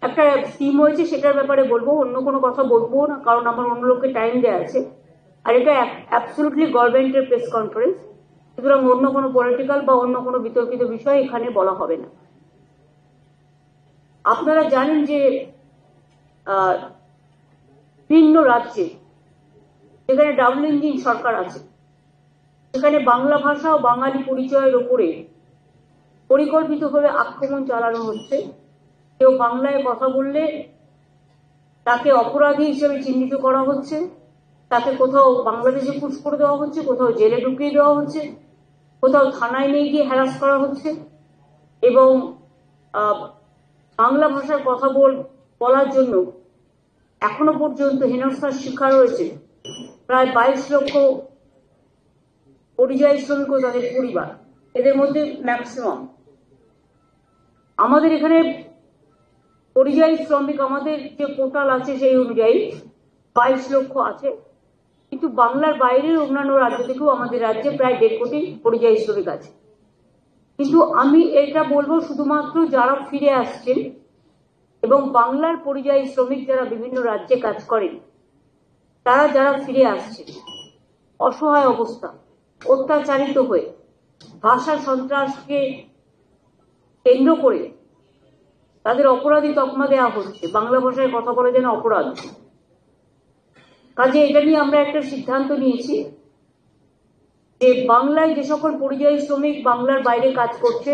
একটা স্কিম হয়েছে, সেটার ব্যাপারে বলবো, অন্য কোনো কথা বলবো না, কারণ আমার অন্য লোককে টাইম দেওয়া আছে। আর এটা অ্যাবসলিউটলি গভর্নমেন্টের প্রেস কনফারেন্স, সুতরাং অন্য কোনো পলিটিক্যাল বা অন্য কোনো বিতর্কিত বিষয় এখানে বলা হবে না। আপনারা জানেন যে ভিন্ন রাজ্যে যেখানে ডাবল ইঞ্জিন সরকার আছে, সেখানে বাংলা ভাষা ও বাঙালি পরিচয়ের ওপরে পরিকল্পিতভাবে আক্রমণ চালানো হচ্ছে। কেউ বাংলায় কথা বললে তাকে অপরাধী হিসেবে চিহ্নিত করা হচ্ছে, তাকে কোথাও বাংলাদেশে পুশ করে দেওয়া হচ্ছে, কোথাও জেলে ঢুকিয়ে দেওয়া হচ্ছে, কোথাও থানায় নিয়ে গিয়ে হ্যারাস করা হচ্ছে। এবং বাংলা ভাষার কথা বলার জন্য এখনো পর্যন্ত হেনস্থার শিকার হয়েছে প্রায় 22 লক্ষ পরিযায়ী শ্রমিক ও তাদের পরিবার, এদের মধ্যে ম্যাক্সিমাম। আমাদের এখানে পরিযায়ী শ্রমিক, আমাদের যে পোর্টাল আছে সেই অনুযায়ী 22 লক্ষ আছে, কিন্তু বাংলার বাইরের অন্যান্য রাজ্য থেকেও আমাদের রাজ্যে প্রায় 1.5 কোটি পরিযায়ী শ্রমিক আছে। কিন্তু আমি এটা বলবো, শুধুমাত্র যারা ফিরে আসছেন এবং বাংলার পরিযায়ী শ্রমিক যারা বিভিন্ন রাজ্যে কাজ করেন, তারা যারা ফিরে আসছেন অসহায় অবস্থা, অত্যাচারিত হয়ে, ভাষা সন্ত্রাসকে কেন্দ্র করে তাদের অপরাধী তকমা দেওয়া হচ্ছে, বাংলা ভাষায় কথা বলে যেন অপরাধ। কাজে এটা নিয়ে আমরা একটা সিদ্ধান্ত নিয়েছি যে বাংলায় যে সকল পরিযায়ী শ্রমিক বাংলার বাইরে কাজ করছে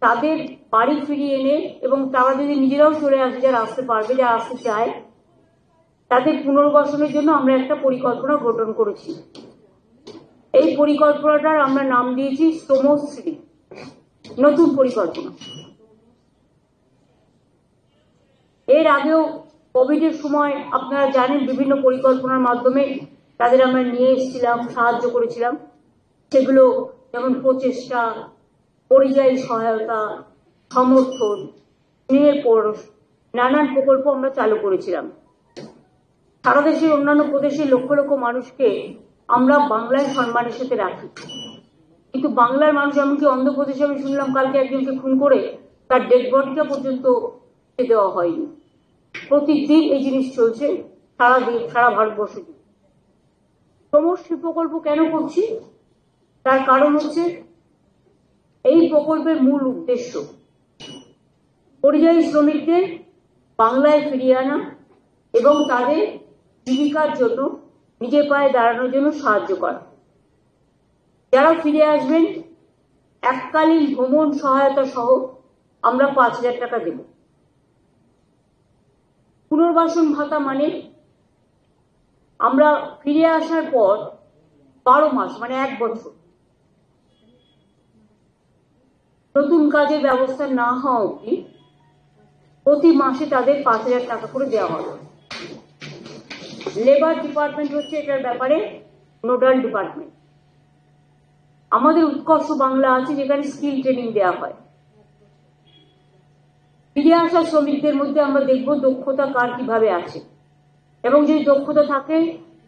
তাদের বাড়ি ফিরিয়ে এনে, এবং তারা যদি নিজেরাও চলে আসে, যারা আসতে পারবে, যারা আসতে চায়, তাদের পুনর্বাসনের জন্য আমরা একটা পরিকল্পনা গঠন করেছি। এই পরিকল্পনাটার আমরা নাম দিয়েছি শ্রমশ্রী, নতুন পরিকল্পনা। এর আগেও কোভিডের সময় আপনারা জানেন বিভিন্ন পরিকল্পনার মাধ্যমে তাদের আমরা নিয়ে এসেছিলাম, সাহায্য করেছিলাম। সেগুলো যেমন প্রচেষ্টা, পরিযায়ী সহায়তা, সমর্থন, স্নেহের পরশ, নানান প্রকল্প আমরা চালু করেছিলাম। সারা দেশের অন্যান্য প্রদেশের লক্ষ লক্ষ মানুষকে আমরা বাংলায় সম্মানের সাথে রাখি, কিন্তু বাংলার মানুষ, এমনকি অন্ধ্রপ্রদেশে আমি শুনলাম কালকে একজনকে খুন করে তার ডেড বডিটা পর্যন্ত দেওয়া হয়নি। প্রতিদিন এই জিনিস চলছে সারা ভারতবর্ষ জুড়ে। শ্রমশ্রী প্রকল্প কেন করছি? তার কারণ হচ্ছে এই প্রকল্পের মূল উদ্দেশ্য পরিযায়ী শ্রমিকদের বাংলায় ফিরিয়ে আনা এবং তাদের জীবিকার জন্য, নিজের পায়ে দাঁড়ানোর জন্য সাহায্য করা। যারা ফিরে আসবেন এককালীন ভ্রমণ সহায়তা সহ আমরা 5,000 টাকা দেব। পুনর্বাসন ভাতা মানে আমরা ফিরে আসার পর 12 মাস মানে 1 বছর নতুন কাজের ব্যবস্থা না হওয়া অবধি প্রতি মাসে তাদের 5,000 টাকা করে দেওয়া হবে। লেবার ডিপার্টমেন্ট হচ্ছে এটার ব্যাপারে নোডাল ডিপার্টমেন্ট। আমাদের উৎকর্ষ বাংলা আছে, যেখানে স্কিল ট্রেনিং দেওয়া হয়। ফিরে আসা শ্রমিকদের মধ্যে আমরা দেখব দক্ষতা কার কিভাবে আছে, এবং যদি দক্ষতা থাকে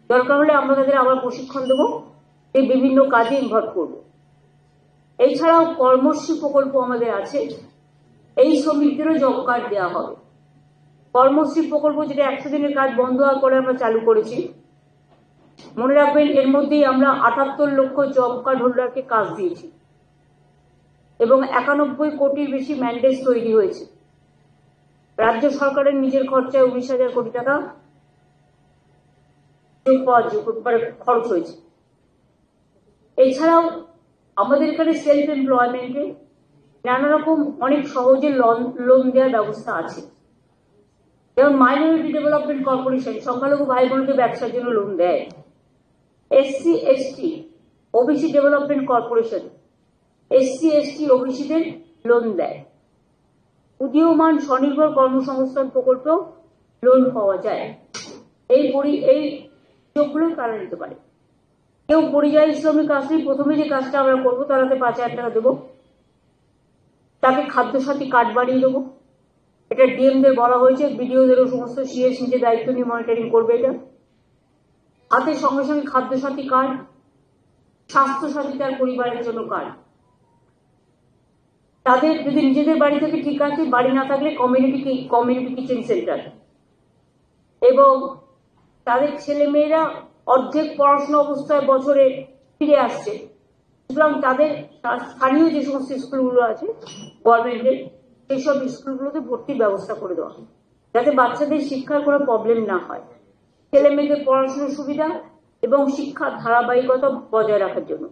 দরকার হলে আমরা তাদের আবার প্রশিক্ষণ দেবো, এই বিভিন্ন কাজে ইনভলভ করব। এছাড়াও কর্মশ্রী প্রকল্প আমাদের আছে, এই শ্রমিকদেরও জব কার্ড দেওয়া হবে। কর্মশ্রী প্রকল্প যেটা 100 দিনের কাজ বন্ধ হওয়ার পরে আমরা চালু করেছি, মনে রাখবেন এর মধ্যেই আমরা 78 লক্ষ জব কার্ড হোল্ডারকে কাজ দিয়েছি এবং 91 কোটির বেশি ম্যান্ডেট তৈরি হয়েছে। রাজ্য সরকারের নিজের খরচায় 19,000 কোটি টাকা খরচ হয়েছে। এছাড়াও আমাদের এখানে সেলফ এমপ্লয়মেন্টে নানা রকম অনেক সহজে লোন দেওয়ার ব্যবস্থা আছে। যেমন মাইনরিটি ডেভেলপমেন্ট কর্পোরেশন সংখ্যালঘু ভাই বোনদের ব্যবসার জন্য লোন দেয়। SC ST OBC development corporation SC ST ওবিসিদের লোন দেয়। উদীয়মান স্বনির্ভর কর্মসংস্থান প্রকল্প লোন পাওয়া যায়। এই সুযোগগুলো তারা নিতে পারে। কেউ পরিযায়ী শ্রমিক আসলে প্রথমে যে কাজটা আমরা করবো, তারাতে 5,000 টাকা দেবো, তাকে খাদ্যসাথী কার্ড বানিয়ে দেবো। এটা ডিএমদের বলা হয়েছে, বিডিওদেরও সমস্ত CS নিজে দায়িত্ব নিয়ে মনিটরিং করবে। এটা হাতে সঙ্গে সঙ্গে খাদ্যসাথী কার্ড, স্বাস্থ্যসাথী তার পরিবারের জন্য কার্ড। তাদের যদি নিজেদের বাড়ি থেকে ঠিক আছে, বাড়ি না থাকলে কমিউনিটি কিচেন সেন্টার, এবং তাদের ছেলে মেয়েরা অর্ধেক পড়াশোনা অবস্থায় বছরে ফিরে আসছে, সুতরাং তাদের স্থানীয় যে সমস্ত স্কুলগুলো আছে গভর্নমেন্টের, সেইসব স্কুলগুলোতে ভর্তির ব্যবস্থা করে দেওয়া, যাতে বাচ্চাদের শিক্ষার কোনো প্রবলেম না হয়, ছেলে মেয়েদের পড়াশোনার সুবিধা এবং শিক্ষার ধারাবাহিকতা বজায় রাখার জন্য।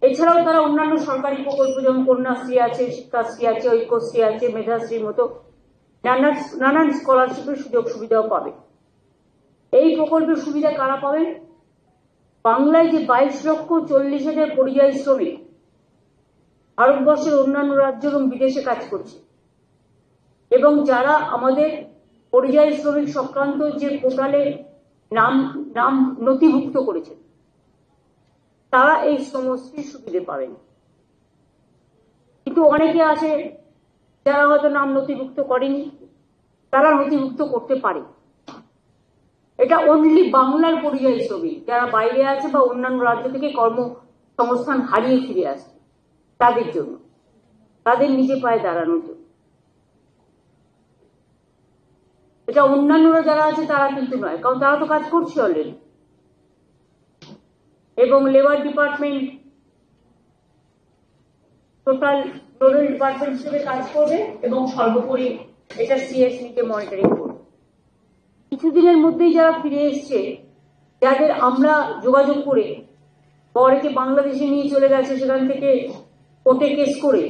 এছাড়াও তারা অন্যান্য সরকারি প্রকল্প যেমন কন্যাশ্রী আছে, শিক্ষাশ্রী আছে, ঐক্যশ্রী আছে, মেধাশ্রীর মতো নানান স্কলারশিপের সুযোগ সুবিধাও পাবে। এই প্রকল্পের সুবিধা কারা পাবেন? বাংলায় যে 22,40,000 পরিযায়ী শ্রমিক ভারতবর্ষের অন্যান্য রাজ্য এবং বিদেশে কাজ করছে, এবং যারা আমাদের পরিযায়ী শ্রমিক সংক্রান্ত যে পোর্টালে নাম নথিভুক্ত করেছেন, তারা এই সমস্ত সুবিধে পাবেন। কিন্তু অনেকে আছে যারা হয়তো নাম নথিভুক্ত করেনি, তারা নথিভুক্ত করতে পারে। এটা অনলি বাংলার পরিযায়ী শ্রমিক যারা বাইরে আছে বা অন্যান্য রাজ্য থেকে কর্মসংস্থান হারিয়ে ফিরে আসে, তাদের জন্য, তাদের নিজে পায়ে দাঁড়ানোর জন্য। এটা অন্যান্যরা যারা আছে তারা কিন্তু নয়, কারণ তারা তো কাজ করছে অলরেডি। এবং labour department total nodal department হিসেবে কাজ করবে এবং সর্বোপরি এটা সিএসসি-কে মনিটরিং করবে। কিছুদিনের মধ্যেই যারা ফিরে এসছে, যাদের আমরা যোগাযোগ করে পরেকে বাংলাদেশে নিয়ে চলে গেছে, সেখান থেকে কোর্টে কেস করে,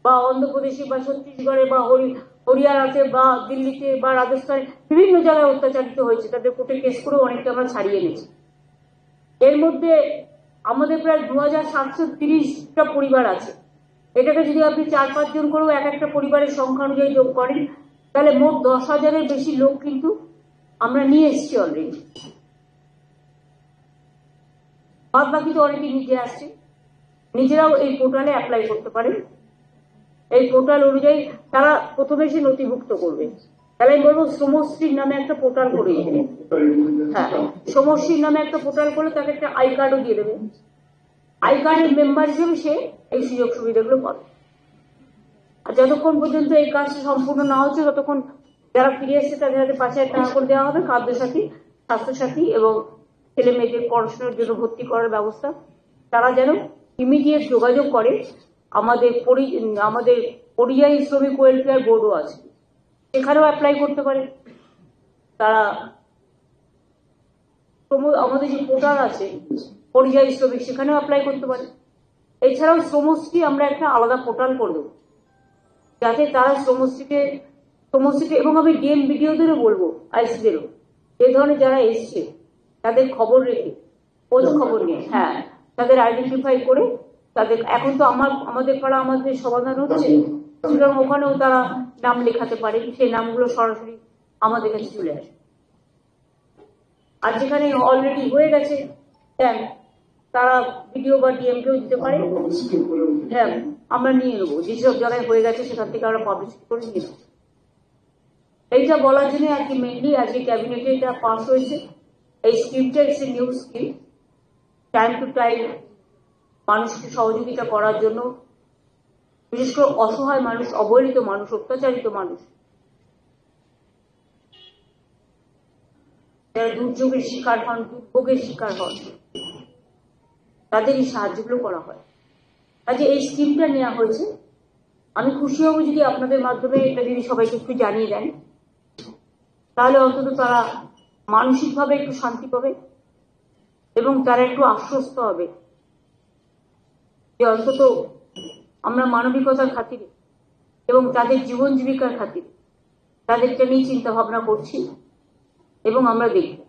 বা অন্ধ্রপ্রদেশে বা ছত্তিশগড়ে বা হরিয়ানাতে বা দিল্লিতে বা রাজস্থানে বিভিন্ন জায়গায় অত্যাচারিত হয়েছে, তাদের কোর্টে কেস করে অনেকটা আমরা ছাড়িয়ে এনেছি। এর মধ্যে আমাদের প্রায় 2730টা পরিবার আছে। এটাকে যদি আপনি 4-5 জন করেও এক একটা পরিবারের সংখ্যা অনুযায়ী যোগ করেন, তাহলে মোট 10,000-এর বেশি লোক কিন্তু আমরা নিয়ে এসেছি অলরেডি। বাদ বাকি তো অনেকে নিজে আসছে, নিজেরাও এই পোর্টালে অ্যাপ্লাই করতে পারেন। এই পোর্টাল অনুযায়ী তারা প্রথমে এসে নথিভুক্ত করবে। তাহলে আমি বলবো শ্রমশ্রীর নামে একটা পোর্টাল করে দেবে। হ্যাঁ, শ্রমশ্রীর নামে একটা পোর্টাল করলে তাকে একটা আই কার্ডও দিয়ে দেবে। আই কার্ডের মেম্বার হিসেবে সে এই সুযোগ সুবিধাগুলো পাবে। আর যতক্ষণ পর্যন্ত এই কাজটা সম্পূর্ণ না হচ্ছে, ততক্ষণ যারা ফিরে এসছে তাদের হাতে 5,000 টাকা করে দেওয়া হবে, খাদ্যসাথী, স্বাস্থ্যসাথী এবং ছেলে মেয়েদের পড়াশোনার জন্য ভর্তি করার ব্যবস্থা। তারা যেন ইমিডিয়েট যোগাযোগ করে। আমাদের পরিযায়ী শ্রমিক ওয়েলফেয়ার বোর্ডও আছে, সেখানেও অ্যাপ্লাই করতে পারে তারা। আমাদের যে পোর্টাল আছে পরিযায়ী শ্রমিক, সেখানেও অ্যাপ্লাই করতে পারে। এছাড়াও শ্রমশ্রী আমরা একটা আলাদা পোর্টাল করে দেবো, যাতে তারা শ্রমশ্রীকে এবং আমি ডিএম বিডিওদেরও বলবো, আইসিদেরও, এই ধরনের যারা এসছে তাদের খবর রেখে, খোঁজ খবর নিয়ে, হ্যাঁ, তাদের আইডেন্টিফাই করে, তাদের এখন তো আমাদের পাড়া আমাদের সমাধান হচ্ছে, সুতরাং ওখানেও তারা নাম লেখাতে পারে, সেই নামগুলো সরাসরি আমাদের কাছে চলে আসে। আর যেখানে অলরেডি হয়ে গেছে তারা ভিডিও বা ডিএম কেও দিতে পারে। হ্যাঁ, আমরা নিয়ে নেবো, যেসব জায়গায় হয়ে গেছে সেখান থেকে আমরা পাবলিশ করে নিয়ে নেবো। এইটা বলার জন্য আর কি মেনলি আজকে ক্যাবিনেটে এটা পাস হয়েছে। এই স্কিমটা it's a new scheme, time to time মানুষকে সহযোগিতা করার জন্য, বিশেষ করে অসহায় মানুষ, অবহেলিত মানুষ, অত্যাচারিত মানুষ, যারা দুর্যোগের শিকার হন, দুর্ভোগের শিকার হন, তাদের এই সাহায্যগুলো করা হয়। আজকে এই স্কিমটা নেওয়া হয়েছে। আমি খুশি হব যদি আপনাদের মাধ্যমে এটা যদি সবাইকে একটু জানিয়ে দেন, তাহলে অন্তত তারা মানসিকভাবে একটু শান্তি পাবে এবং তারা একটু আশ্বস্ত হবে যে অন্তত আমরা মানবিকতার খাতিরে এবং তাদের জীবন জীবিকার খাতিরে তাদেরকে নিয়ে চিন্তা ভাবনা করছি এবং আমরা দেখব।